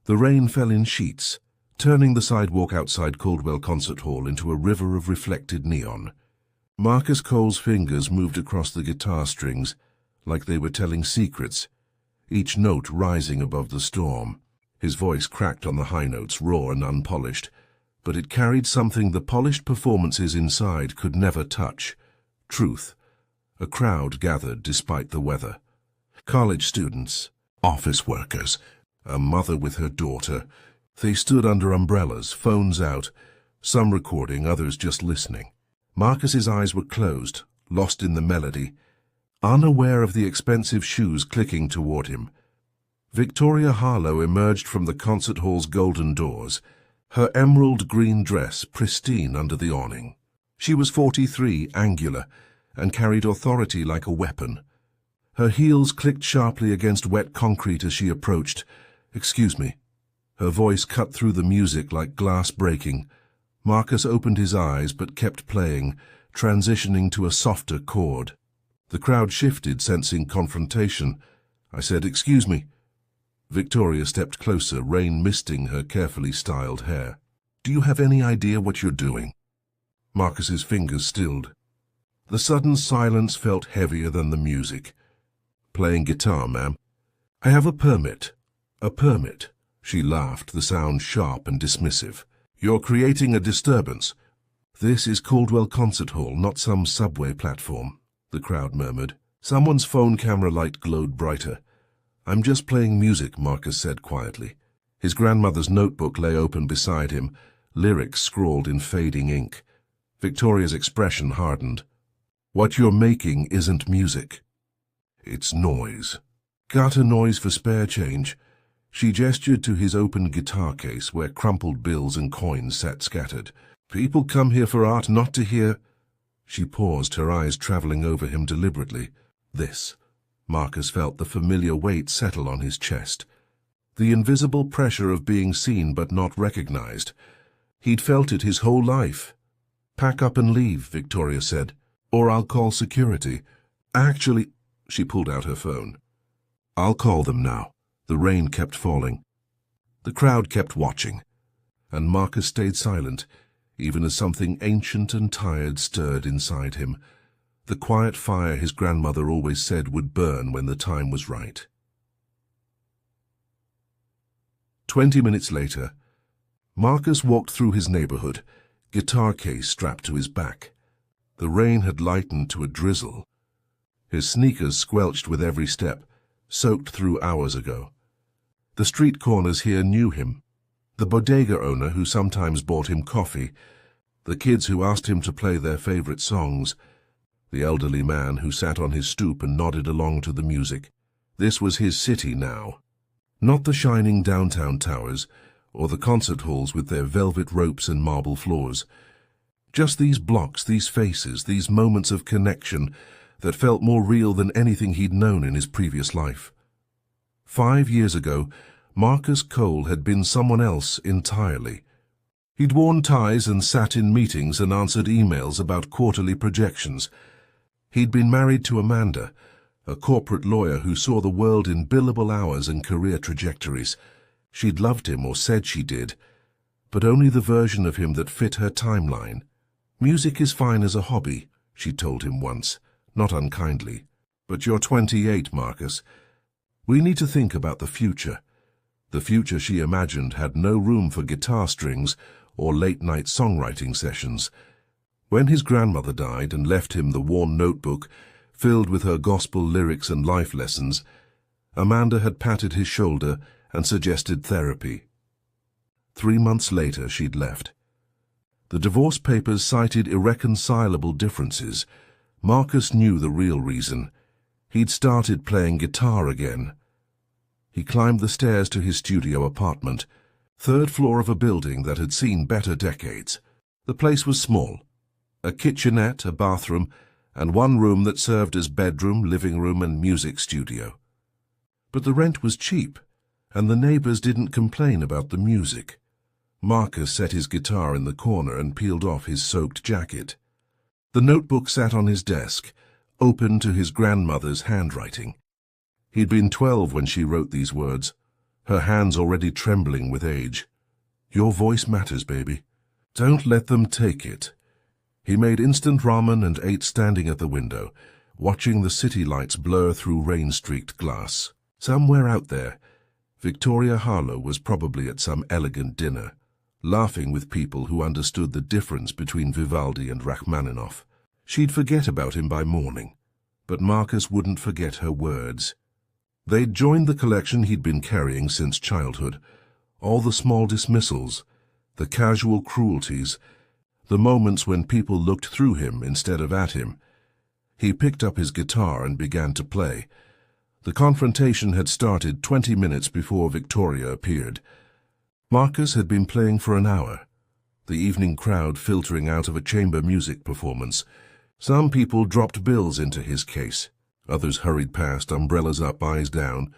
The rain fell in sheets, turning the sidewalk outside Caldwell Concert Hall into a river of reflected neon. Marcus Cole's fingers moved across the guitar strings like they were telling secrets, each note rising above the storm. His voice cracked on the high notes, raw and unpolished, but it carried something the polished performances inside could never touch: truth. A crowd gathered despite the weather. College students, office workers, a mother with her daughter. They stood under umbrellas, phones out, some recording, others just listening. Marcus's eyes were closed, lost in the melody, unaware of the expensive shoes clicking toward him. Victoria Harlow emerged from the concert hall's golden doors, her emerald green dress pristine under the awning. She was 43, angular, and carried authority like a weapon. Her heels clicked sharply against wet concrete as she approached. "Excuse me." Her voice cut through the music like glass breaking. Marcus opened his eyes but kept playing, transitioning to a softer chord. The crowd shifted, sensing confrontation. I said, "Excuse me." Victoria stepped closer, rain misting her carefully styled hair. "Do you have any idea what you're doing?" Marcus's fingers stilled. The sudden silence felt heavier than the music. "Playing guitar, ma'am." "I have a permit." "A permit?" She laughed, the sound sharp and dismissive. "You're creating a disturbance." "This is Caldwell Concert Hall, not some subway platform," the crowd murmured. Someone's phone camera light glowed brighter. "I'm just playing music," Marcus said quietly. His grandmother's notebook lay open beside him, lyrics scrawled in fading ink. Victoria's expression hardened. "What you're making isn't music. It's noise." "Got a noise for spare change?" She gestured to his open guitar case where crumpled bills and coins sat scattered. "People come here for art, not to hear—" She paused, her eyes traveling over him deliberately. "This." Marcus felt the familiar weight settle on his chest. The invisible pressure of being seen but not recognized. He'd felt it his whole life. "Pack up and leave," Victoria said, "or I'll call security." "Actually—" She pulled out her phone. "I'll call them now." The rain kept falling. The crowd kept watching, and Marcus stayed silent, even as something ancient and tired stirred inside him. The quiet fire his grandmother always said would burn when the time was right. 20 minutes later, Marcus walked through his neighborhood, guitar case strapped to his back. The rain had lightened to a drizzle. His sneakers squelched with every step, soaked through hours ago. The street corners here knew him. The bodega owner who sometimes bought him coffee, the kids who asked him to play their favorite songs, the elderly man who sat on his stoop and nodded along to the music. This was his city now. Not the shining downtown towers, or the concert halls with their velvet ropes and marble floors. Just these blocks, these faces, these moments of connection that felt more real than anything he'd known in his previous life. 5 years ago, Marcus Cole had been someone else entirely. He'd worn ties and sat in meetings and answered emails about quarterly projections. He'd been married to Amanda, a corporate lawyer who saw the world in billable hours and career trajectories. She'd loved him, or said she did, but only the version of him that fit her timeline. "Music is fine as a hobby," she told him once, not unkindly. "But you're 28, Marcus. We need to think about the future." The future she imagined had no room for guitar strings or late-night songwriting sessions. When his grandmother died and left him the worn notebook filled with her gospel lyrics and life lessons, Amanda had patted his shoulder and suggested therapy. 3 months later, she'd left. The divorce papers cited irreconcilable differences. Marcus knew the real reason. He'd started playing guitar again. He climbed the stairs to his studio apartment, 3rd floor of a building that had seen better decades. The place was small. A kitchenette, a bathroom, and one room that served as bedroom, living room, and music studio. But the rent was cheap, and the neighbors didn't complain about the music. Marcus set his guitar in the corner and peeled off his soaked jacket. The notebook sat on his desk, open to his grandmother's handwriting. He'd been 12 when she wrote these words. her hands already trembling with age. "Your voice matters, baby. Don't let them take it." He made instant ramen and ate standing at the window, watching the city lights blur through rain-streaked glass. Somewhere out there, Victoria Harlow was probably at some elegant dinner, laughing with people who understood the difference between Vivaldi and Rachmaninoff. She'd forget about him by morning, but Marcus wouldn't forget her words. They'd joined the collection he'd been carrying since childhood, all the small dismissals, the casual cruelties, the moments when people looked through him instead of at him. He picked up his guitar and began to play. The confrontation had started 20 minutes before Victoria appeared. Marcus had been playing for an hour, the evening crowd filtering out of a chamber music performance. Some people dropped bills into his case. Others hurried past, umbrellas up, eyes down.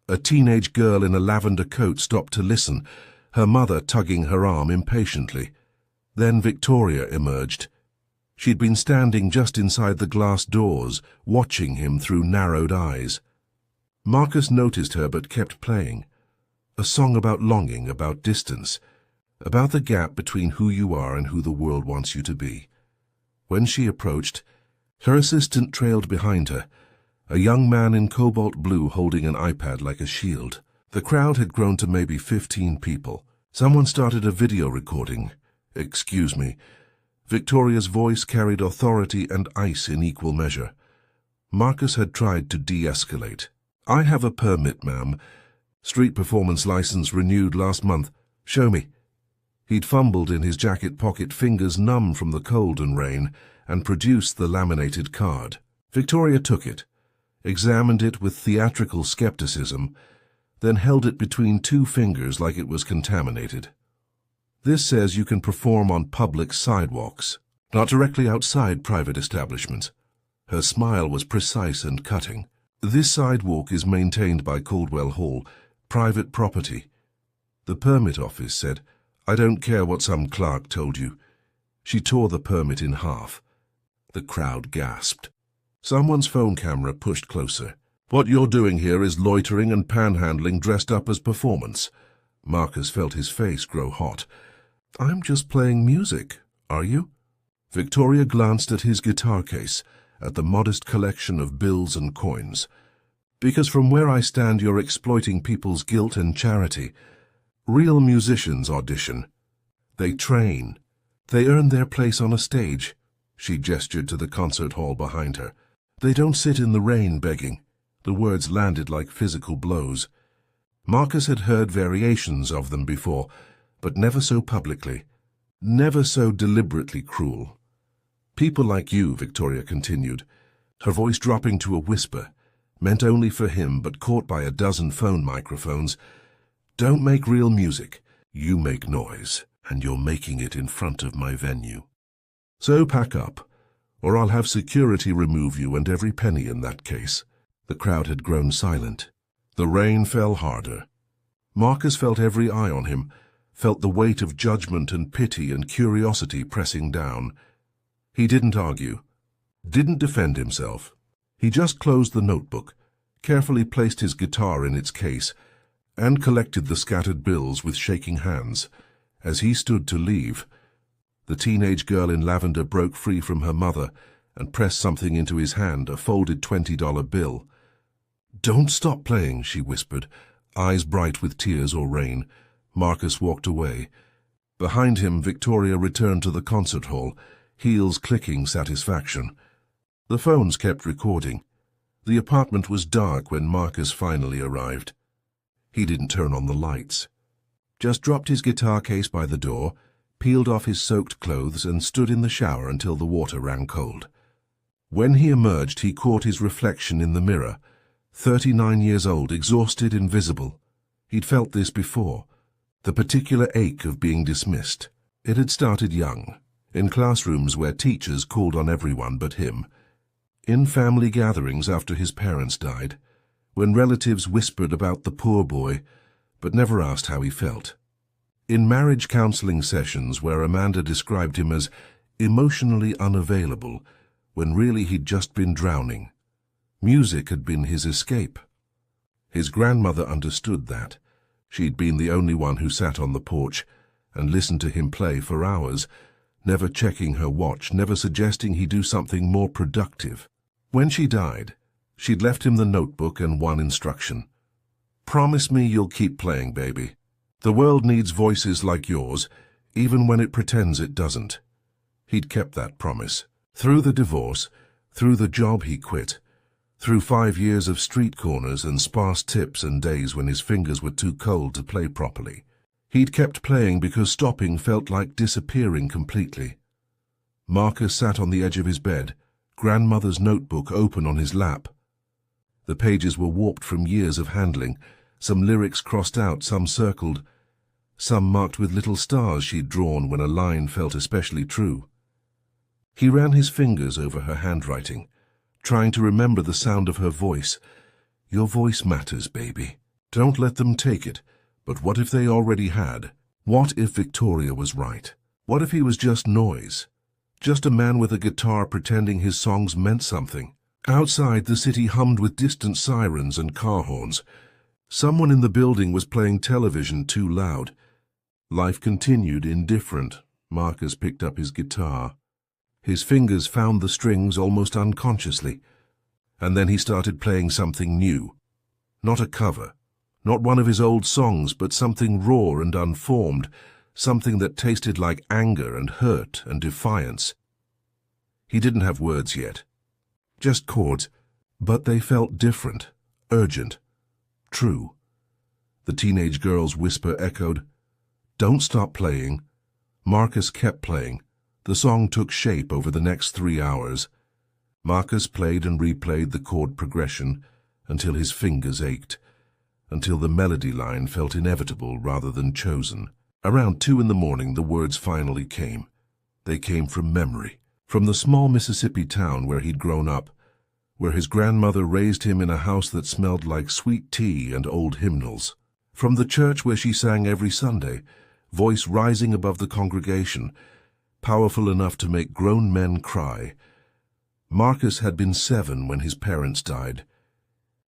A teenage girl in a lavender coat stopped to listen, her mother tugging her arm impatiently. Then Victoria emerged. She'd been standing just inside the glass doors, watching him through narrowed eyes. Marcus noticed her but kept playing. A song about longing, about distance, about the gap between who you are and who the world wants you to be. When she approached, her assistant trailed behind her, a young man in cobalt blue holding an iPad like a shield. The crowd had grown to maybe 15 people. Someone started a video recording. "Excuse me." Victoria's voice carried authority and ice in equal measure. Marcus had tried to de-escalate. "I have a permit, ma'am. Street performance license renewed last month. Show me." He'd fumbled in his jacket pocket, fingers numb from the cold and rain, and produced the laminated card. Victoria took it, examined it with theatrical skepticism, then held it between two fingers like it was contaminated. "This says you can perform on public sidewalks, not directly outside private establishments." Her smile was precise and cutting. "This sidewalk is maintained by Caldwell Hall, private property." The permit office said, "I don't care what some clerk told you." She tore the permit in half. The crowd gasped. Someone's phone camera pushed closer. "What you're doing here is loitering and panhandling dressed up as performance." Marcus felt his face grow hot. "I'm just playing music. Are you?" Victoria glanced at his guitar case, at the modest collection of bills and coins. "Because from where I stand you're exploiting people's guilt and charity. Real musicians audition. They train. They earn their place on a stage." She gestured to the concert hall behind her. "They don't sit in the rain begging." The words landed like physical blows. Marcus had heard variations of them before, but never so publicly, never so deliberately cruel. "People like you," Victoria continued, her voice dropping to a whisper, meant only for him but caught by a dozen phone microphones, "don't make real music. You make noise, and you're making it in front of my venue. So pack up, or I'll have security remove you and every penny in that case." The crowd had grown silent. The rain fell harder. Marcus felt every eye on him, felt the weight of judgment and pity and curiosity pressing down. He didn't argue, didn't defend himself. He just closed the notebook, carefully placed his guitar in its case, and collected the scattered bills with shaking hands. As he stood to leave, the teenage girl in lavender broke free from her mother and pressed something into his hand, a folded $20 bill. "Don't stop playing," she whispered, eyes bright with tears or rain. Marcus walked away. Behind him, Victoria returned to the concert hall, heels clicking satisfaction. The phones kept recording. The apartment was dark when Marcus finally arrived. He didn't turn on the lights. Just dropped his guitar case by the door, peeled off his soaked clothes and stood in the shower until the water ran cold. When he emerged, he caught his reflection in the mirror, 39 years old, exhausted, invisible. He'd felt this before, the particular ache of being dismissed. It had started young, in classrooms where teachers called on everyone but him, in family gatherings after his parents died, when relatives whispered about the poor boy, but never asked how he felt, in marriage counseling sessions where Amanda described him as emotionally unavailable, when really he'd just been drowning. Music had been his escape. His grandmother understood that. She'd been the only one who sat on the porch and listened to him play for hours, never checking her watch, never suggesting he do something more productive. When she died, she'd left him the notebook and one instruction. "Promise me you'll keep playing, baby. The world needs voices like yours, even when it pretends it doesn't." He'd kept that promise. Through the divorce, through the job he quit, through 5 years of street corners and sparse tips and days when his fingers were too cold to play properly. He'd kept playing because stopping felt like disappearing completely. Marcus sat on the edge of his bed, grandmother's notebook open on his lap. The pages were warped from years of handling, some lyrics crossed out, some circled, some marked with little stars she'd drawn when a line felt especially true. He ran his fingers over her handwriting, trying to remember the sound of her voice. "Your voice matters, baby. Don't let them take it. But what if they already had? What if Victoria was right? What if he was just noise? Just a man with a guitar pretending his songs meant something?" Outside, the city hummed with distant sirens and car horns. Someone in the building was playing television too loud. Life continued indifferent. Marcus picked up his guitar. His fingers found the strings almost unconsciously. And then he started playing something new. Not a cover. Not one of his old songs, but something raw and unformed, something that tasted like anger and hurt and defiance. He didn't have words yet, just chords, but they felt different, urgent, true. The teenage girl's whisper echoed, "Don't stop playing." Marcus kept playing. The song took shape over the next 3 hours. Marcus played and replayed the chord progression until his fingers ached, until the melody line felt inevitable rather than chosen. Around 2 in the morning, the words finally came. They came from memory, from the small Mississippi town where he'd grown up, where his grandmother raised him in a house that smelled like sweet tea and old hymnals, from the church where she sang every Sunday, voice rising above the congregation, powerful enough to make grown men cry. Marcus had been 7 when his parents died.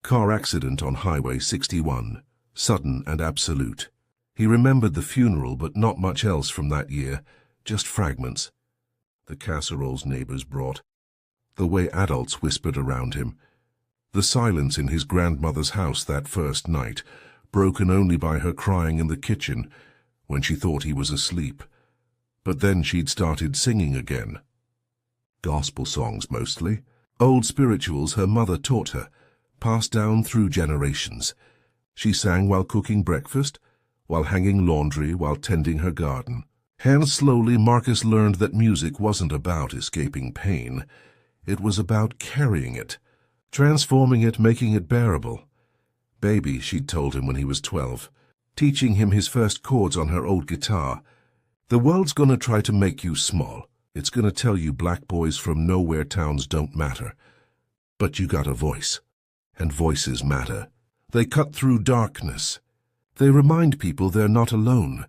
Car accident on Highway 61, sudden and absolute. He remembered the funeral, but not much else from that year, just fragments. The casseroles neighbors brought, the way adults whispered around him, the silence in his grandmother's house that first night, broken only by her crying in the kitchen when she thought he was asleep. But then she'd started singing again. Gospel songs mostly, old spirituals her mother taught her, passed down through generations. She sang while cooking breakfast, while hanging laundry, while tending her garden. And slowly Marcus learned that music wasn't about escaping pain. It was about carrying it, transforming it, making it bearable. "Baby," she'd told him when he was 12, teaching him his first chords on her old guitar, "the world's gonna try to make you small. It's gonna tell you black boys from nowhere towns don't matter. But you got a voice. And voices matter. They cut through darkness. They remind people they're not alone."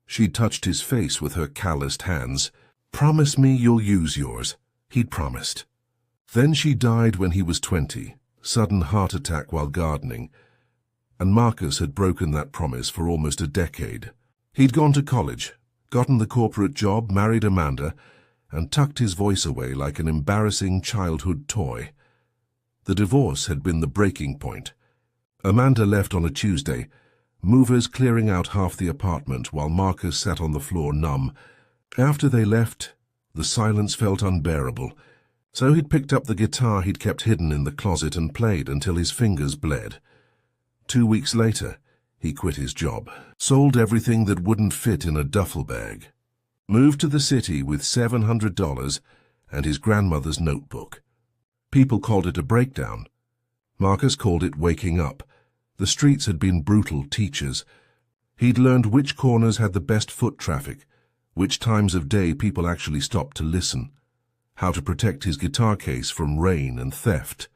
She touched his face with her calloused hands. "Promise me you'll use yours." He'd promised. Then she died when he was 20, sudden heart attack while gardening. And Marcus had broken that promise for almost a decade. He'd gone to college, gotten the corporate job, married Amanda, and tucked his voice away like an embarrassing childhood toy. The divorce had been the breaking point. Amanda left on a Tuesday, movers clearing out half the apartment while Marcus sat on the floor numb. After they left, the silence felt unbearable, so he'd picked up the guitar he'd kept hidden in the closet and played until his fingers bled. 2 weeks later, he quit his job, sold everything that wouldn't fit in a duffel bag, moved to the city with $700 and his grandmother's notebook. People called it a breakdown. Marcus called it waking up. The streets had been brutal teachers. He'd learned which corners had the best foot traffic, which times of day people actually stopped to listen, how to protect his guitar case from rain and theft.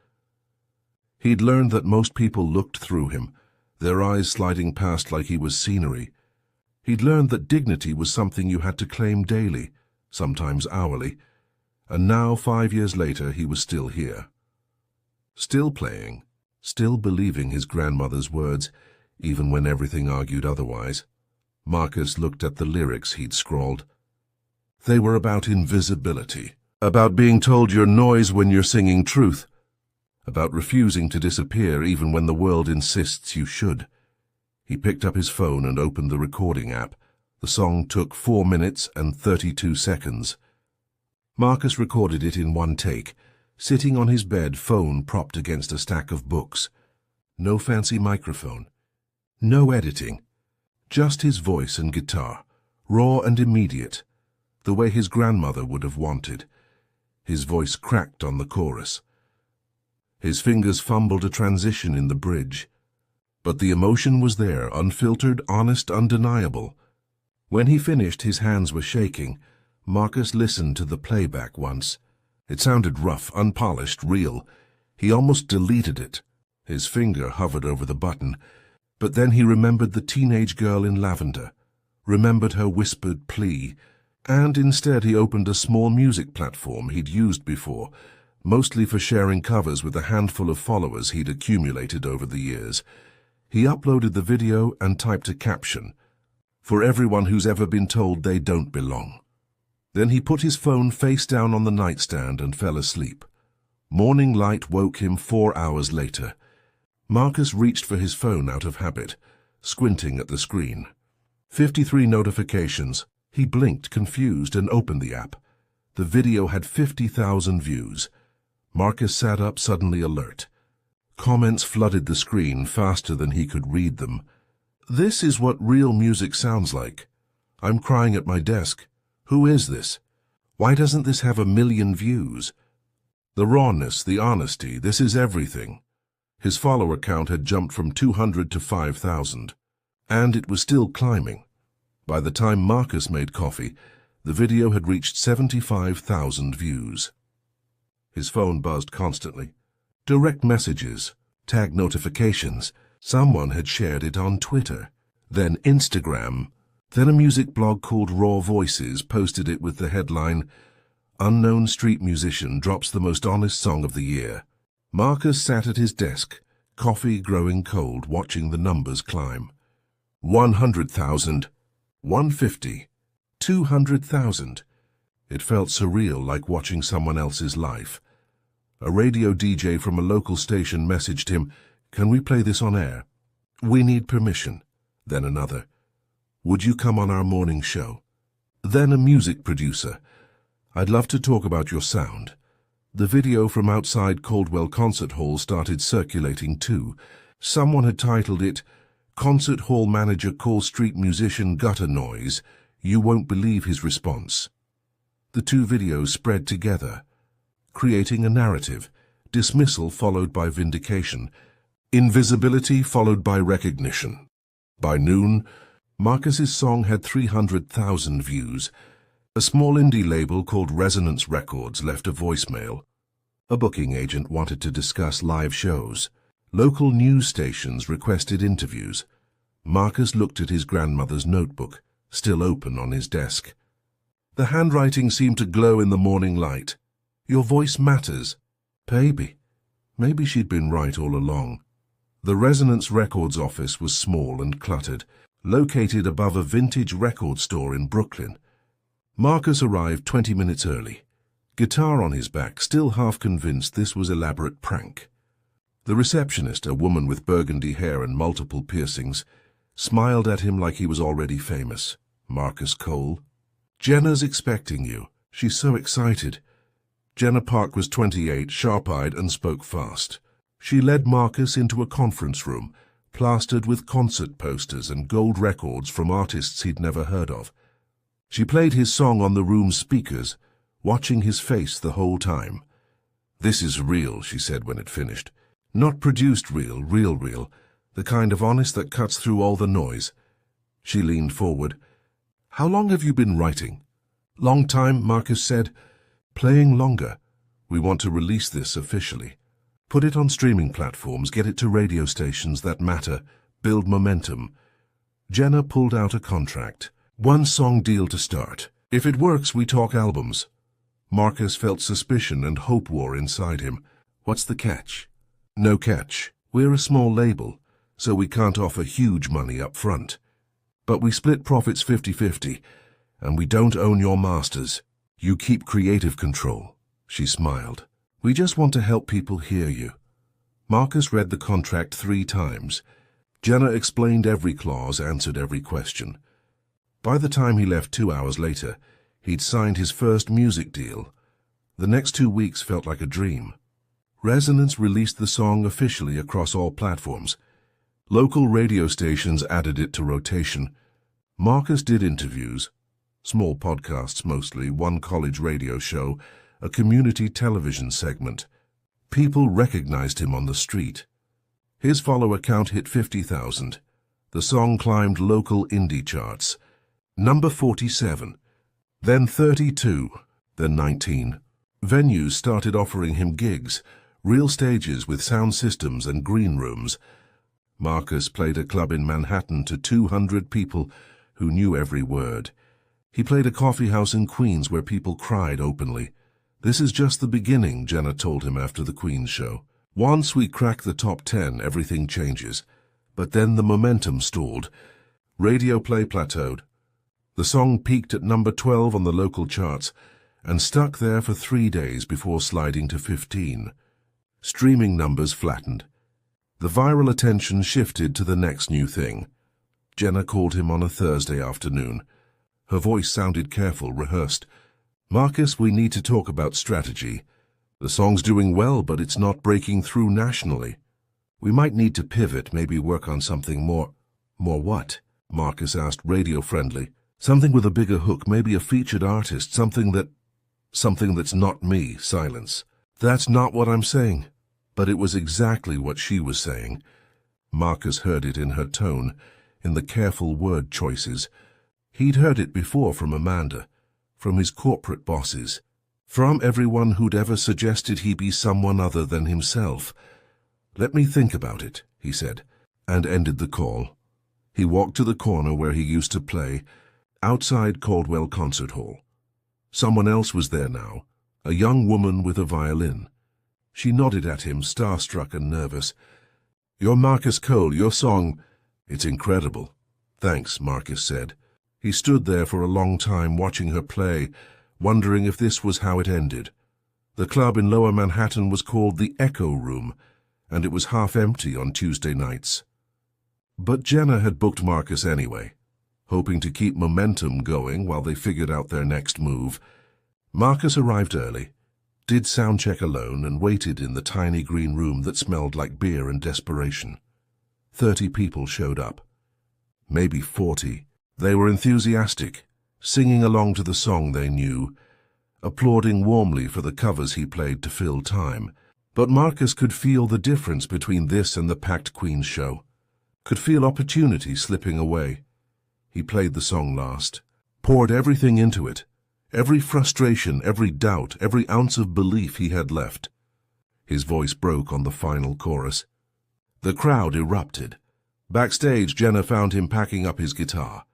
He'd learned that most people looked through him, their eyes sliding past like he was scenery. He'd learned that dignity was something you had to claim daily, sometimes hourly. And now, 5 years later, he was still here. Still playing, still believing his grandmother's words, even when everything argued otherwise. Marcus looked at the lyrics he'd scrawled. They were about invisibility, about being told you're noise when you're singing truth, about refusing to disappear even when the world insists you should. He picked up his phone and opened the recording app. The song took 4 minutes and 32 seconds. Marcus recorded it in one take, sitting on his bed, phone propped against a stack of books. No fancy microphone. No editing. Just his voice and guitar, raw and immediate, the way his grandmother would have wanted. His voice cracked on the chorus. His fingers fumbled a transition in the bridge. But the emotion was there, unfiltered, honest, undeniable. When he finished, his hands were shaking. Marcus listened to the playback once. It sounded rough, unpolished, real. He almost deleted it. His finger hovered over the button. But then he remembered the teenage girl in lavender, remembered her whispered plea, and instead he opened a small music platform he'd used before, mostly for sharing covers with a handful of followers he'd accumulated over the years. He uploaded the video and typed a caption, "For everyone who's ever been told they don't belong." Then he put his phone face down on the nightstand and fell asleep. Morning light woke him 4 hours later. Marcus reached for his phone out of habit, squinting at the screen. 53 notifications. He blinked, confused, and opened the app. The video had 50,000 views. Marcus sat up, suddenly alert. Comments flooded the screen faster than he could read them. "This is what real music sounds like. I'm crying at my desk. Who is this? Why doesn't this have 1 million views? The rawness, the honesty, this is everything." His follower count had jumped from 200 to 5,000, and it was still climbing. By the time Marcus made coffee, the video had reached 75,000 views. His phone buzzed constantly. Direct messages, tag notifications. Someone had shared it on Twitter, then Instagram. Then a music blog called Raw Voices posted it with the headline, "Unknown street musician drops the most honest song of the year." Marcus sat at his desk, coffee growing cold, watching the numbers climb. 100,000, 150, 200,000. It felt surreal, like watching someone else's life. A radio DJ from a local station messaged him, "Can we play this on air? We need permission." Then another, "Would you come on our morning show?" Then a music producer, "I'd love to talk about your sound." The video from outside Caldwell Concert Hall started circulating too. Someone had titled it, "Concert Hall Manager Calls Street Musician Gutter Noise. You Won't Believe His Response." The two videos spread together, creating a narrative, dismissal followed by vindication, invisibility followed by recognition. By noon, Marcus's song had 300,000 views. A small indie label called Resonance Records left a voicemail. A booking agent wanted to discuss live shows. Local news stations requested interviews. Marcus looked at his grandmother's notebook, still open on his desk. The handwriting seemed to glow in the morning light. "Your voice matters." Maybe she'd been right all along. The Resonance Records office was small and cluttered, located above a vintage record store in Brooklyn. Marcus arrived 20 minutes early, guitar on his back, still half convinced this was elaborate prank. The receptionist, a woman with burgundy hair and multiple piercings, smiled at him like he was already famous. "Marcus Cole." "Jenna's expecting you. She's so excited." Jenna Park was 28, sharp-eyed, and spoke fast. She led Marcus into a conference room, plastered with concert posters and gold records from artists he'd never heard of. She played his song on the room's speakers, watching his face the whole time. "This is real," she said when it finished. "Not produced real, real, the kind of honest that cuts through all the noise." She leaned forward. "How long have you been writing?" "Long time," Marcus said. "Playing longer. We want to release this officially. Put it on streaming platforms, get it to radio stations that matter, build momentum." Jenna pulled out a contract. "1 song deal to start. If it works, we talk albums." Marcus felt suspicion and hope war inside him. "What's the catch?" "No catch. We're a small label. so we can't offer huge money up front. But we split profits 50-50, and we don't own your masters. You keep creative control." She smiled. "We just want to help people hear you." Marcus read the contract 3 times. Jenna explained every clause, answered every question. By the time he left 2 hours later, he'd signed his first music deal. The next 2 weeks felt like a dream. Resonance released the song officially across all platforms. Local radio stations added it to rotation. Marcus did interviews, small podcasts mostly, one college radio show, a community television segment. People recognized him on the street. His follower count hit 50,000. The song climbed local indie charts. Number 47, then 32, then 19. Venues started offering him gigs, real stages with sound systems and green rooms. Marcus played a club in Manhattan to 200 people who knew every word. He played a coffee house in Queens where people cried openly. "This is just the beginning," Jenna told him after the Queens show. "Once we crack the top 10, everything changes." But then the momentum stalled. Radio play plateaued. The song peaked at number 12 on the local charts and stuck there for 3 days before sliding to 15. Streaming numbers flattened. The viral attention shifted to the next new thing. Jenna called him on a Thursday afternoon. Her voice sounded careful, rehearsed. "Marcus, we need to talk about strategy. The song's doing well, but it's not breaking through nationally. We might need to pivot, maybe work on something more." "More what?" Marcus asked, radio-friendly. "Something with a bigger hook, maybe a featured artist, something that's not me." Silence. "That's not what I'm saying." But it was exactly what she was saying. Marcus heard it in her tone, in the careful word choices. He'd heard it before from Amanda, from his corporate bosses, from everyone who'd ever suggested he be someone other than himself. "Let me think about it," he said, and ended the call. He walked to the corner where he used to play, outside Caldwell Concert Hall. Someone else was there now, a young woman with a violin. She nodded at him, starstruck and nervous. "You're Marcus Cole, your song—" "It's incredible." "Thanks," Marcus said. He stood there for a long time watching her play, wondering if this was how it ended. The club in Lower Manhattan was called the Echo Room, and it was half empty on Tuesday nights. But Jenna had booked Marcus anyway, hoping to keep momentum going while they figured out their next move. Marcus arrived early, did soundcheck alone, and waited in the tiny green room that smelled like beer and desperation. 30 people showed up. Maybe 40. They were enthusiastic, singing along to the song they knew, applauding warmly for the covers he played to fill time. But Marcus could feel the difference between this and the packed Queen's show, could feel opportunity slipping away. He played the song last, poured everything into it, every frustration, every doubt, every ounce of belief he had left. His voice broke on the final chorus. The crowd erupted. Backstage, Jenna found him packing up his guitar.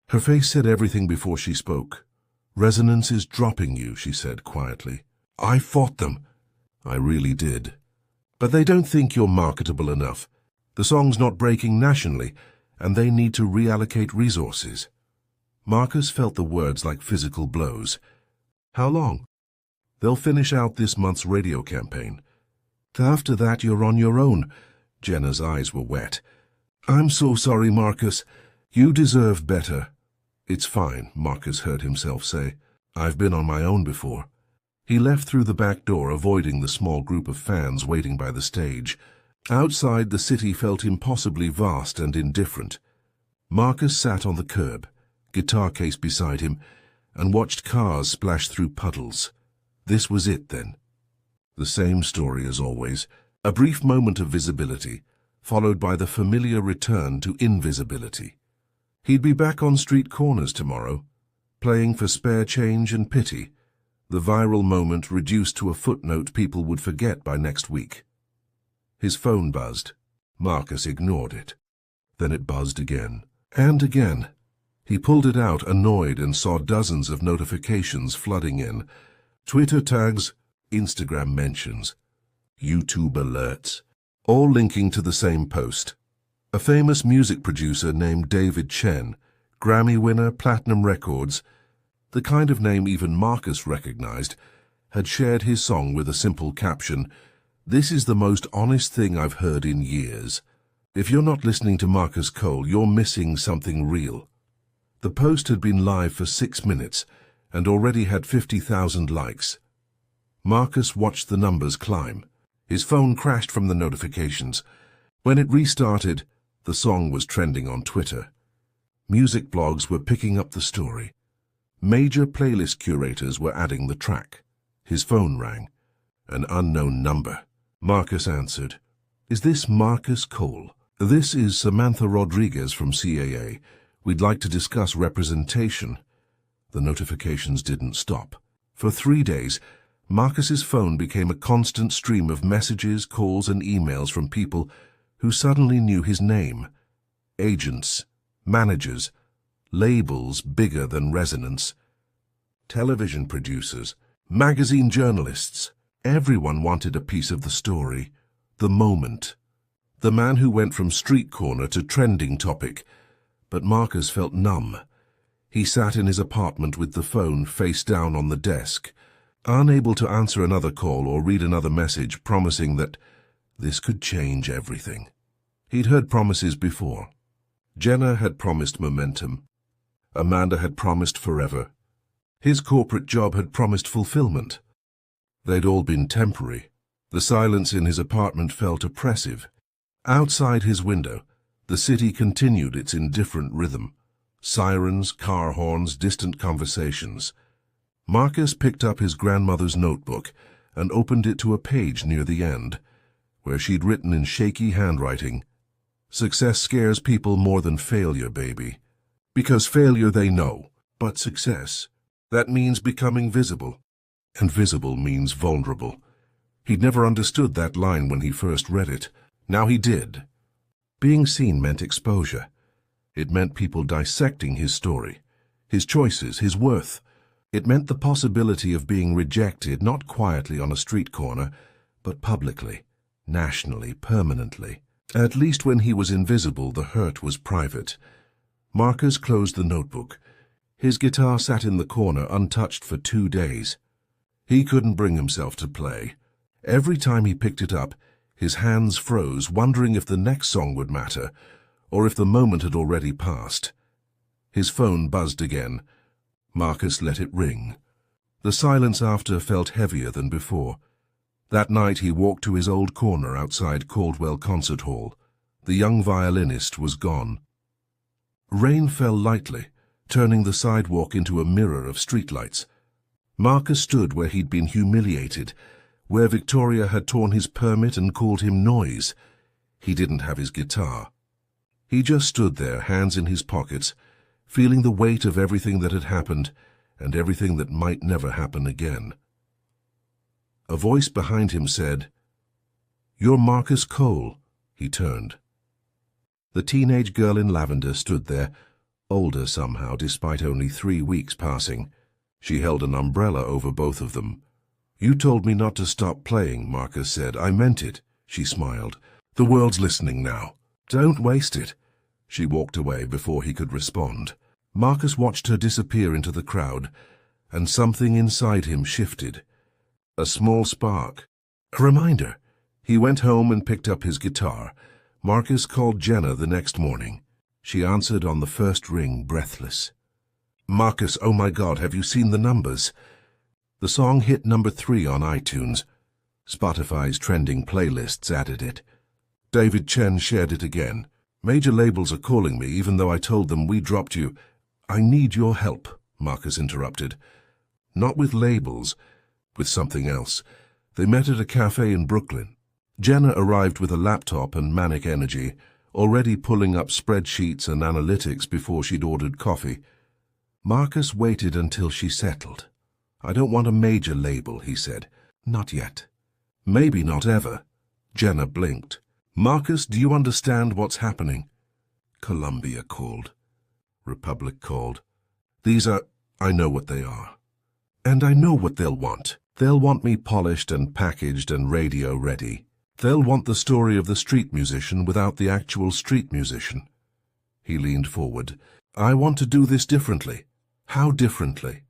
Her face said everything before she spoke. "Resonance is dropping you," she said quietly. "I fought them." "I really did. But they don't think you're marketable enough. The song's not breaking nationally, and they need to reallocate resources." Marcus felt the words like physical blows. "How long?" "They'll finish out this month's radio campaign. After that, you're on your own." Jenna's eyes were wet. "I'm so sorry, Marcus. You deserve better." "It's fine," Marcus heard himself say. "I've been on my own before." He left through the back door, avoiding the small group of fans waiting by the stage. Outside, the city felt impossibly vast and indifferent. Marcus sat on the curb, guitar case beside him, and watched cars splash through puddles. This was it, then. The same story as always. A brief moment of visibility, followed by the familiar return to invisibility. He'd be back on street corners tomorrow, playing for spare change and pity, the viral moment reduced to a footnote people would forget by next week. His phone buzzed. Marcus ignored it. Then it buzzed again, and again. He pulled it out, annoyed, and saw dozens of notifications flooding in. Twitter tags, Instagram mentions, YouTube alerts, all linking to the same post. A famous music producer named David Chen, Grammy winner, platinum records, the kind of name even Marcus recognized, had shared his song with a simple caption, "This is the most honest thing I've heard in years. If you're not listening to Marcus Cole, you're missing something real." The post had been live for 6 minutes and already had 50,000 likes. Marcus watched the numbers climb. His phone crashed from the notifications. When it restarted, the song was trending on Twitter. Music blogs were picking up the story. Major playlist curators were adding the track. His phone rang. An unknown number. Marcus answered. "Is this Marcus Cole?" "This is Samantha Rodriguez from CAA. We'd like to discuss representation." The notifications didn't stop. For 3 days, Marcus's phone became a constant stream of messages, calls, and emails from people who suddenly knew his name. Agents, managers, labels bigger than resonance, television producers, magazine journalists. Everyone wanted a piece of the story, the moment. The man who went from street corner to trending topic. But Marcus felt numb. He sat in his apartment with the phone face down on the desk, unable to answer another call or read another message promising that this could change everything. He'd heard promises before. Jenna had promised momentum. Amanda had promised forever. His corporate job had promised fulfillment. They'd all been temporary. The silence in his apartment felt oppressive. Outside his window, the city continued its indifferent rhythm. Sirens, car horns, distant conversations. Marcus picked up his grandmother's notebook and opened it to a page near the end, where she'd written in shaky handwriting, "Success scares people more than failure, baby. Because failure they know, but success, that means becoming visible. And visible means vulnerable." He'd never understood that line when he first read it. Now he did. Being seen meant exposure. It meant people dissecting his story, his choices, his worth. It meant the possibility of being rejected, not quietly on a street corner, but publicly, nationally, permanently. At least when he was invisible, the hurt was private. Marcus closed the notebook. His guitar sat in the corner untouched for 2 days. He couldn't bring himself to play. Every time he picked it up, his hands froze, wondering if the next song would matter, or if the moment had already passed. His phone buzzed again. Marcus let it ring. The silence after felt heavier than before. That night he walked to his old corner outside Caldwell Concert Hall. The young violinist was gone. Rain fell lightly, turning the sidewalk into a mirror of streetlights. Marcus stood where he'd been humiliated, where Victoria had torn his permit and called him noise. He didn't have his guitar. He just stood there, hands in his pockets, feeling the weight of everything that had happened and everything that might never happen again. A voice behind him said, "You're Marcus Cole." He turned. The teenage girl in lavender stood there, older somehow despite only 3 weeks passing. She held an umbrella over both of them. "You told me not to stop playing," Marcus said. "I meant it." She smiled. "The world's listening now. Don't waste it." She walked away before he could respond. Marcus watched her disappear into the crowd, and something inside him shifted. A small spark. A reminder. He went home and picked up his guitar. Marcus called Jenna the next morning. She answered on the first ring, breathless. "Marcus, oh my God, have you seen the numbers?" The song hit number 3 on iTunes. Spotify's trending playlists added it. David Chen shared it again. "Major labels are calling me, even though I told them we dropped you." "I need your help," Marcus interrupted. "Not with labels, with something else." They met at a cafe in Brooklyn. Jenna arrived with a laptop and manic energy, already pulling up spreadsheets and analytics before she'd ordered coffee. Marcus waited until she settled. "I don't want a major label," he said. "Not yet." "Maybe not ever." Jenna blinked. "Marcus, do you understand what's happening?" Columbia called. Republic called. I know what they are. And I know what they'll want. They'll want me polished and packaged and radio ready. They'll want the story of the street musician without the actual street musician. He leaned forward. I want to do this differently. How differently?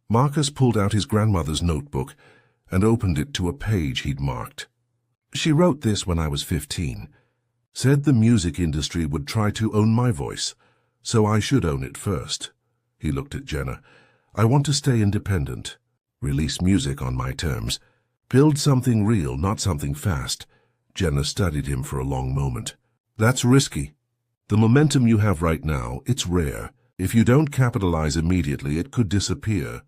Marcus pulled out his grandmother's notebook and opened it to a page he'd marked. She wrote this when I was 15. Said the music industry would try to own my voice, so I should own it first. He looked at Jenna. I want to stay independent. Release music on my terms. Build something real, not something fast. Jenna studied him for a long moment. That's risky. The momentum you have right now, it's rare. If you don't capitalize immediately, it could disappear.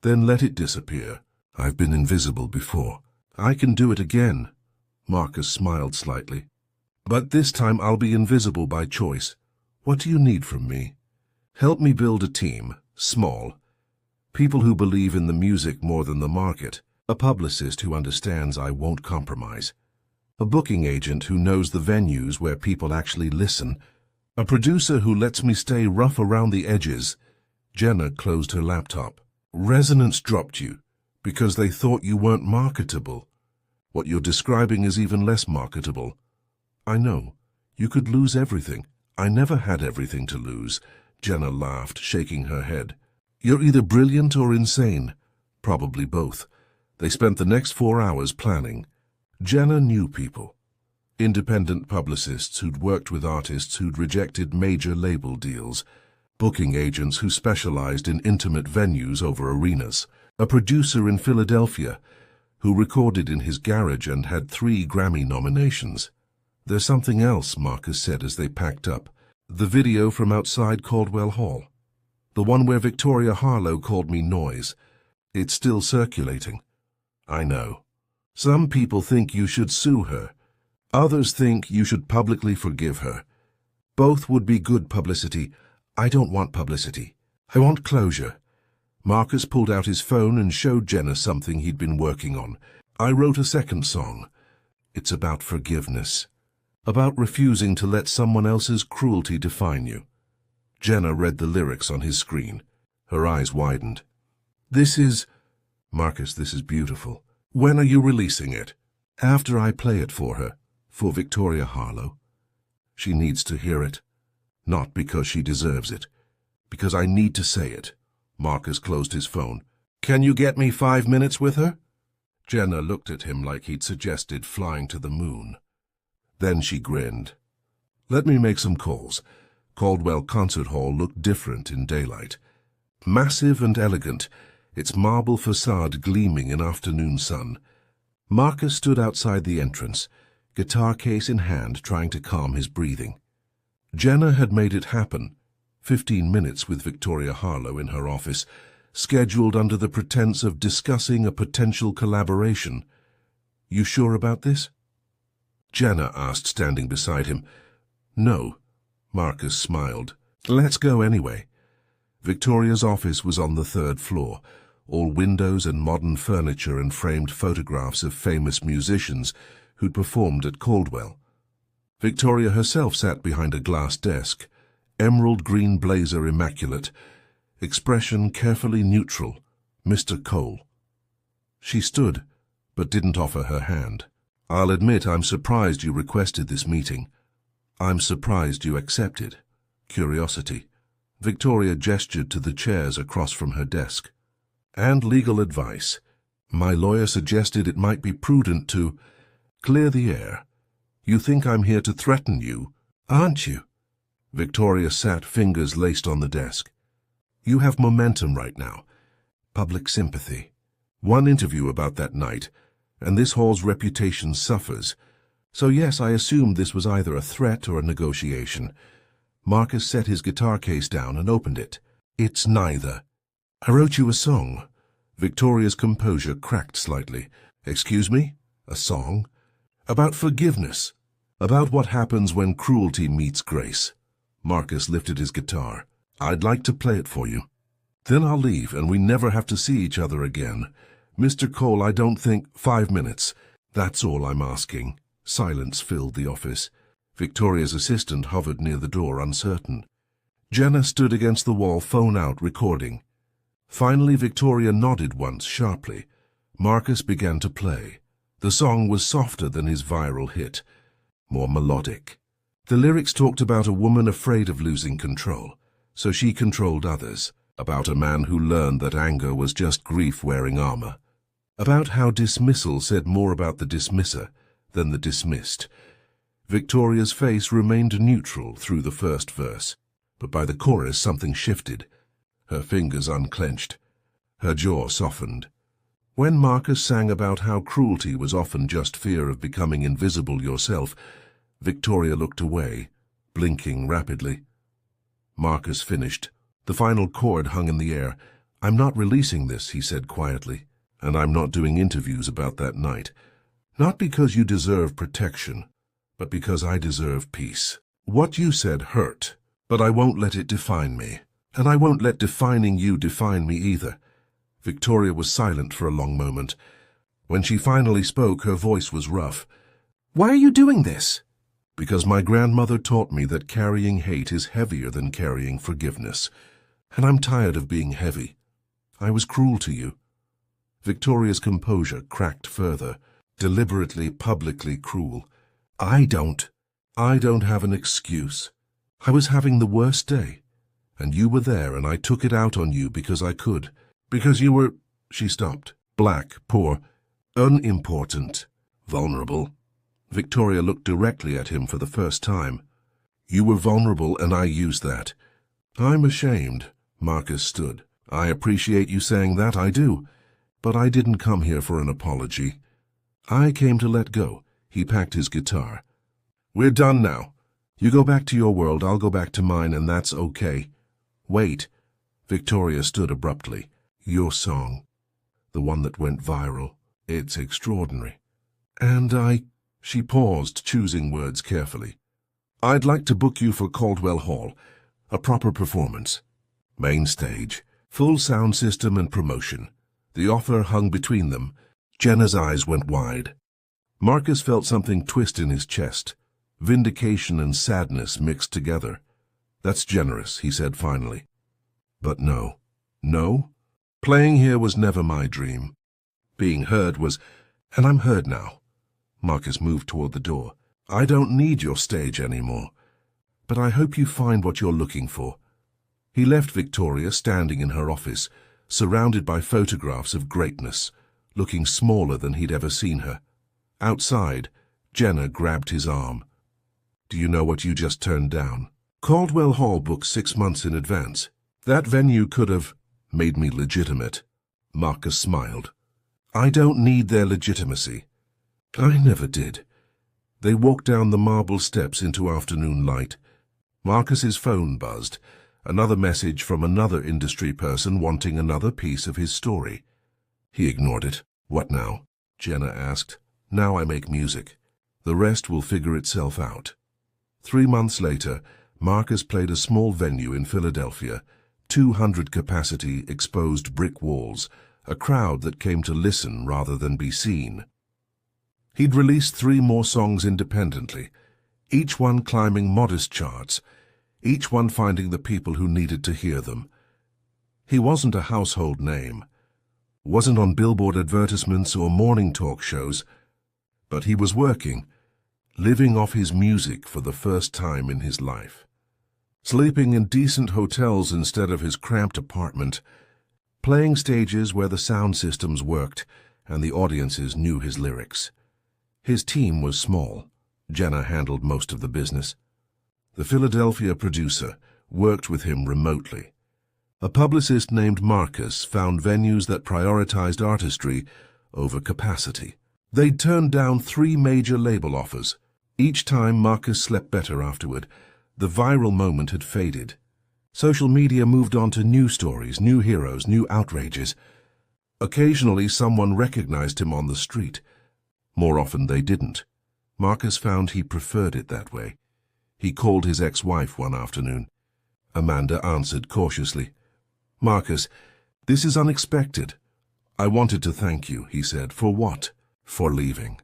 Then let it disappear. I've been invisible before. I can do it again. Marcus smiled slightly. But this time I'll be invisible by choice. What do you need from me? Help me build a team, small. People who believe in the music more than the market. A publicist who understands I won't compromise. A booking agent who knows the venues where people actually listen. A producer who lets me stay rough around the edges. Jenna closed her laptop. Resonance dropped you because they thought you weren't marketable. What you're describing is even less marketable. I know. You could lose everything. I never had everything to lose. Jenna laughed, shaking her head. You're either brilliant or insane. Probably both. They spent the next 4 hours planning. Jenna knew people. Independent publicists who'd worked with artists who'd rejected major label deals. Booking agents who specialized in intimate venues over arenas. A producer in Philadelphia who recorded in his garage and had 3 Grammy nominations. There's something else, Marcus said as they packed up. The video from outside Caldwell Hall. The one where Victoria Harlow called me noise. It's still circulating. I know. Some people think you should sue her. Others think you should publicly forgive her. Both would be good publicity. I don't want publicity. I want closure. Marcus pulled out his phone and showed Jenna something he'd been working on. I wrote a second song. It's about forgiveness. About refusing to let someone else's cruelty define you. Jenna read the lyrics on his screen. Her eyes widened. Marcus, this is beautiful. When are you releasing it? After I play it for her, for Victoria Harlow. She needs to hear it. Not because she deserves it. Because I need to say it. Marcus closed his phone. Can you get me 5 minutes with her? Jenna looked at him like he'd suggested flying to the moon. Then she grinned. Let me make some calls. Caldwell Concert Hall looked different in daylight. Massive and elegant, its marble facade gleaming in afternoon sun. Marcus stood outside the entrance, guitar case in hand, trying to calm his breathing. Jenna had made it happen. 15 minutes with Victoria Harlow in her office, scheduled under the pretense of discussing a potential collaboration. You sure about this? Jenna asked, standing beside him. No. Marcus smiled. Let's go anyway. Victoria's office was on the 3rd floor, all windows and modern furniture and framed photographs of famous musicians who'd performed at Caldwell. Victoria herself sat behind a glass desk, emerald green blazer immaculate, expression carefully neutral, Mr. Cole. She stood, but didn't offer her hand. I'll admit I'm surprised you requested this meeting. I'm surprised you accepted. Curiosity. Victoria gestured to the chairs across from her desk. And legal advice. My lawyer suggested it might be prudent to clear the air. You think I'm here to threaten you, aren't you? Victoria sat, fingers laced on the desk. You have momentum right now. Public sympathy. One interview about that night, and this hall's reputation suffers. So yes, I assumed this was either a threat or a negotiation. Marcus set his guitar case down and opened it. It's neither. I wrote you a song. Victoria's composure cracked slightly. Excuse me? A song? About forgiveness. About what happens when cruelty meets grace. Marcus lifted his guitar. I'd like to play it for you. Then I'll leave and we never have to see each other again. Mr. Cole, I don't think 5 minutes. That's all I'm asking. Silence filled the office. Victoria's assistant hovered near the door, uncertain. Jenna stood against the wall, phone out, recording. Finally, Victoria nodded once, sharply. Marcus began to play. The song was softer than his viral hit, more melodic. The lyrics talked about a woman afraid of losing control, so she controlled others, about a man who learned that anger was just grief wearing armor, about how dismissal said more about the dismisser than the dismissed. Victoria's face remained neutral through the first verse, but by the chorus something shifted. Her fingers unclenched, her jaw softened. When Marcus sang about how cruelty was often just fear of becoming invisible yourself, Victoria looked away, blinking rapidly. Marcus finished. The final chord hung in the air. "I'm not releasing this," he said quietly, "and I'm not doing interviews about that night. Not because you deserve protection, but because I deserve peace. What you said hurt, but I won't let it define me. And I won't let defining you define me either." Victoria was silent for a long moment. When she finally spoke, her voice was rough. "Why are you doing this?" "Because my grandmother taught me that carrying hate is heavier than carrying forgiveness. And I'm tired of being heavy. I was cruel to you." Victoria's composure cracked further, deliberately, publicly cruel. I don't have an excuse. I was having the worst day, and you were there, and I took it out on you because I could. Because you were—" She stopped. "Black, poor, unimportant, vulnerable." Victoria looked directly at him for the first time. "You were vulnerable, and I used that." "I'm ashamed." Marcus stood. "I appreciate you saying that, I do. But I didn't come here for an apology. I came to let go." He packed his guitar. "We're done now. You go back to your world, I'll go back to mine, and that's okay." "Wait." Victoria stood abruptly. "Your song, the one that went viral, it's extraordinary. And She paused, choosing words carefully. "I'd like to book you for Caldwell Hall, a proper performance. Main stage, full sound system and promotion." The offer hung between them. Jenna's eyes went wide. Marcus felt something twist in his chest. Vindication and sadness mixed together. "That's generous," he said finally. "But no." "No? Playing here was never my dream. Being heard was, and I'm heard now." Marcus moved toward the door. "I don't need your stage anymore. But I hope you find what you're looking for." He left Victoria standing in her office, surrounded by photographs of greatness, looking smaller than he'd ever seen her. Outside, Jenna grabbed his arm. "Do you know what you just turned down?" "Caldwell Hall booked 6 months in advance. That venue could have made me legitimate." Marcus smiled. "I don't need their legitimacy." "I never did." They walked down the marble steps into afternoon light. Marcus's phone buzzed. Another message from another industry person wanting another piece of his story. He ignored it. "What now?" Jenna asked. "Now I make music. The rest will figure itself out." 3 months later, Marcus played a small venue in Philadelphia, 200 capacity, exposed brick walls, a crowd that came to listen rather than be seen. He'd released 3 more songs independently, each one climbing modest charts, each one finding the people who needed to hear them. He wasn't a household name, wasn't on Billboard advertisements or morning talk shows, but he was working, living off his music for the first time in his life. Sleeping in decent hotels instead of his cramped apartment, playing stages where the sound systems worked and the audiences knew his lyrics. His team was small. Jenna handled most of the business. The Philadelphia producer worked with him remotely. A publicist named Marcus found venues that prioritized artistry over capacity. They'd turned down 3 major label offers. Each time Marcus slept better afterward. The viral moment had faded. Social media moved on to new stories, new heroes, new outrages. Occasionally someone recognized him on the street. More often they didn't. Marcus found he preferred it that way. He called his ex-wife one afternoon. Amanda answered cautiously. "Marcus, this is unexpected." "I wanted to thank you," he said. "For what?" "For leaving.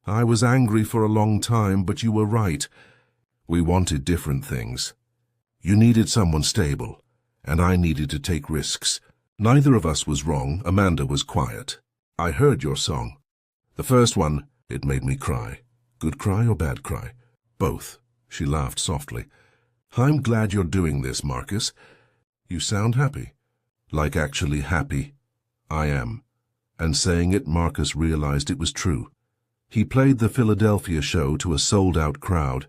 I was angry for a long time, but you were right. We wanted different things. You needed someone stable, and I needed to take risks. Neither of us was wrong." Amanda was quiet. "I heard your song. The first one, it made me cry. Good cry or bad cry? Both. She laughed softly. I'm glad you're doing this, Marcus. You sound happy. Like actually happy. I am. And saying it, Marcus realized it was true. He played the Philadelphia show to a sold-out crowd.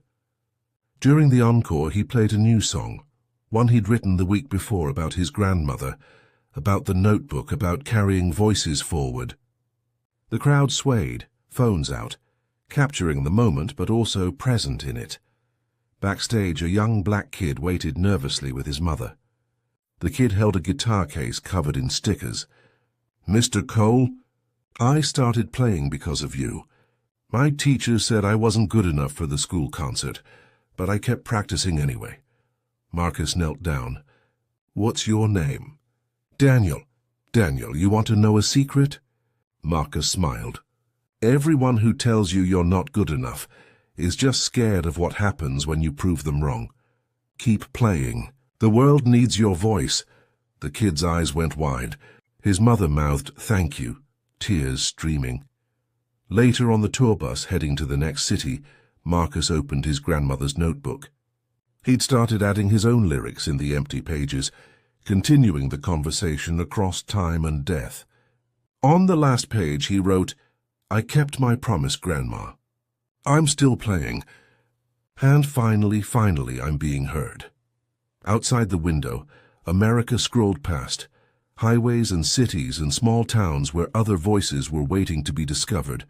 During the encore, he played a new song, one he'd written the week before about his grandmother, about the notebook, about carrying voices forward. The crowd swayed, phones out, capturing the moment but also present in it. Backstage, a young black kid waited nervously with his mother. The kid held a guitar case covered in stickers. Mr. Cole, I started playing because of you. My teacher said I wasn't good enough for the school concert, but I kept practicing anyway. Marcus knelt down. What's your name? Daniel. Daniel, you want to know a secret? Marcus smiled. Everyone who tells you you're not good enough is just scared of what happens when you prove them wrong. Keep playing. The world needs your voice. The kid's eyes went wide. His mother mouthed, "Thank you," tears streaming. Later on the tour bus heading to the next city, Marcus opened his grandmother's notebook. He'd started adding his own lyrics in the empty pages, continuing the conversation across time and death. On the last page he wrote, "I kept my promise, Grandma. I'm still playing. And finally, I'm being heard." Outside the window, America scrolled past, highways and cities and small towns where other voices were waiting to be discovered.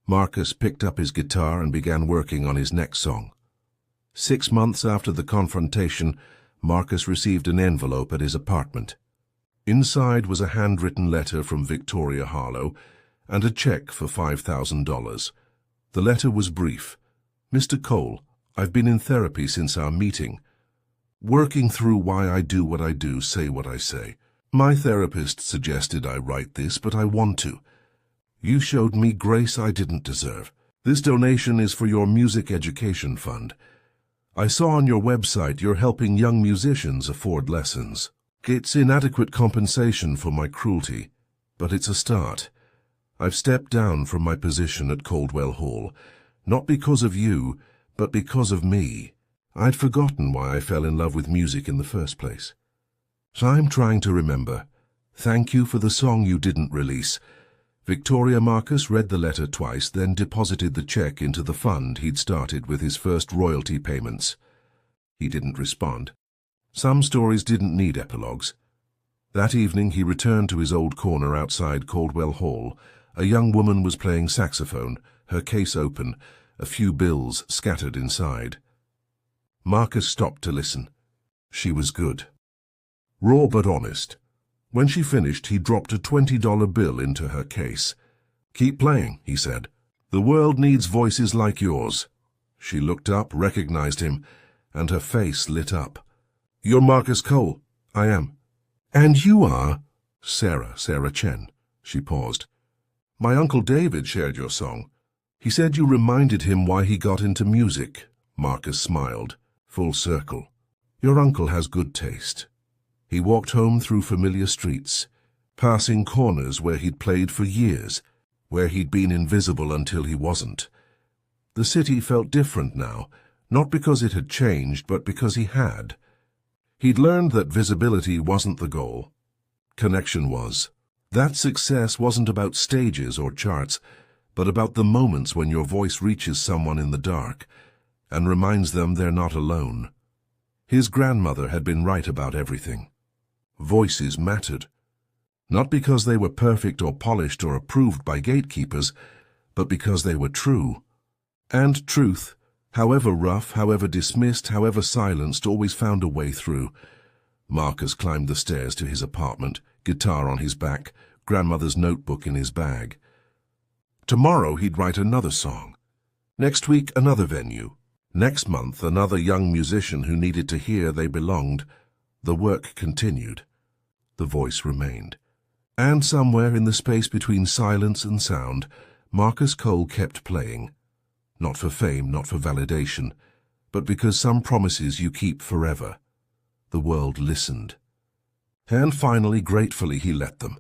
Marcus picked up his guitar and began working on his next song. 6 months after the confrontation, Marcus received an envelope at his apartment. Inside was a handwritten letter from Victoria Harlow and a check for $5,000. The letter was brief. "Mr. Cole, I've been in therapy since our meeting, working through why I do what I do, say what I say. My therapist suggested I write this, but I want to. You showed me grace I didn't deserve. This donation is for your music education fund. I saw on your website you're helping young musicians afford lessons. It's inadequate compensation for my cruelty, but it's a start. I've stepped down from my position at Caldwell Hall, not because of you, but because of me. I'd forgotten why I fell in love with music in the first place. So I'm trying to remember. Thank you for the song you didn't release." Victoria Marcus read the letter twice, then deposited the check into the fund he'd started with his first royalty payments. He didn't respond. Some stories didn't need epilogues. That evening he returned to his old corner outside Caldwell Hall. A young woman was playing saxophone, her case open, a few bills scattered inside. Marcus stopped to listen. She was good. Raw but honest. When she finished, he dropped a $20 bill into her case. "Keep playing," he said. "The world needs voices like yours." She looked up, recognized him, and her face lit up. "You're Marcus Cole." "I am." "And you are?" Sarah Chen." She paused. "My Uncle David shared your song. He said you reminded him why he got into music." Marcus smiled. Full circle. "Your uncle has good taste." He walked home through familiar streets, passing corners where he'd played for years, where he'd been invisible until he wasn't. The city felt different now, not because it had changed, but because he had. He'd learned that visibility wasn't the goal. Connection was. That success wasn't about stages or charts, but about the moments when your voice reaches someone in the dark and reminds them they're not alone. His grandmother had been right about everything. Voices mattered. Not because they were perfect or polished or approved by gatekeepers, but because they were true. And truth, however rough, however dismissed, however silenced, always found a way through. Marcus climbed the stairs to his apartment, guitar on his back, grandmother's notebook in his bag. Tomorrow he'd write another song. Next week, another venue. Next month, another young musician who needed to hear they belonged. The work continued. The voice remained. And somewhere in the space between silence and sound, Marcus Cole kept playing. Not for fame, not for validation, but because some promises you keep forever. The world listened. And finally, gratefully, he let them.